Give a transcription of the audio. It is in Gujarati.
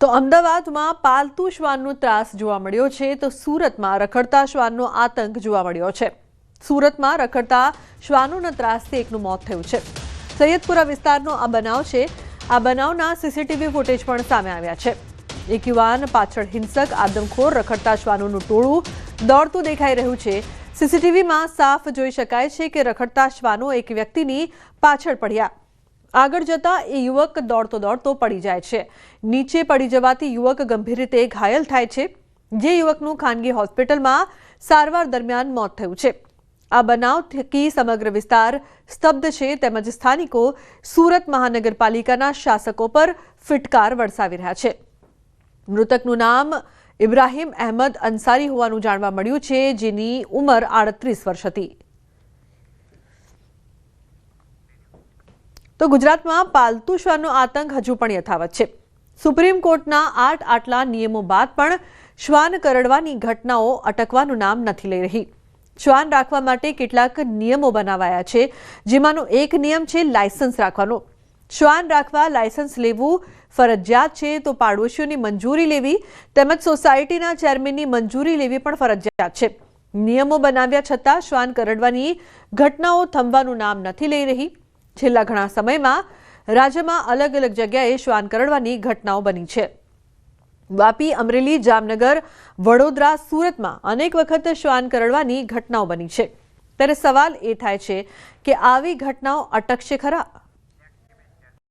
તો અમદાવાદમાં પાલતુ શ્વાનનો ત્રાસ જોવા મળ્યો છે તો સુરતમાં રખડતા શ્વાનનો આતંક જોવા મળ્યો છે। સુરતમાં રખડતા શ્વાનોના ત્રાસથી એકનું મોત થયું છે। સૈયદપુરા વિસ્તારનો આ બનાવ છે। આ બનાવના સીસીટીવી ફૂટેજ પણ સામે આવ્યા છે। એક યુવાન પાછળ હિંસક આદમખોર રખડતા શ્વાનોનું ટોળું દોડતું દેખાઈ રહ્યું છે। સીસીટીવીમાં સાફ જોઈ શકાય છે કે રખડતા શ્વાનો એક વ્યક્તિની પાછળ પડ્યા। આગળ જતા એ યુવક દોડતો દોડતો પડી જાય છે। નીચે પડી જવાથી યુવક ગંભીર રીતે ઘાયલ થાય છે, જે યુવકનું ખાનગી હોસ્પિટલમાં સારવાર દરમિયાન મોત થયું છે। આ બનાવથી સમગ્ર વિસ્તાર સ્તબ્ધ છે તેમજ સ્થાનિકો સુરત મહાનગરપાલિકાના શાસકો પર ફિટકાર વરસાવી રહ્યા છે। મૃતકનું નામ ઇબ્રાહીમ અહેમદ અંસારી હોવાનું જાણવા મળ્યું છે, જેની ઉંમર 38 વર્ષ હતી। તો ગુજરાતમાં પાલતુ શ્વાનનો આતંક હજુ પણ યથાવત છે। સુપ્રીમ કોર્ટના આટલા નિયમો બાદ પણ શ્વાન કરડવાની ઘટનાઓ અટકવાનું નામ નથી લઈ રહી। શ્વાન રાખવા માટે કેટલાક નિયમો બનાવાયા છે, જેમાંનો એક નિયમ છે લાયસન્સ રાખવાનો। શ્વાન રાખવા લાયસન્સ લેવું ફરજિયાત છે, તો પાડોશીઓની મંજૂરી લેવી તેમજ સોસાયટીના ચેરમેનની મંજૂરી લેવી પણ ફરજિયાત છે। નિયમો બનાવ્યા છતાં શ્વાન કરડવાની ઘટનાઓ થંભવાનું નામ નથી લઈ રહી। છેલ્લા ઘણા સમયમાં રાજ્યમાં અલગ અલગ જગ્યાએ શ્વાન કરડવાની ઘટનાઓ બની છે। વાપી, અમરેલી, જામનગર, વડોદરા, સુરતમાં અનેક વખત શ્વાન કરડવાની ઘટનાઓ બની છે। ત્યારે સવાલ એ થાય છે કે આવી ઘટનાઓ અટકશે ખરા?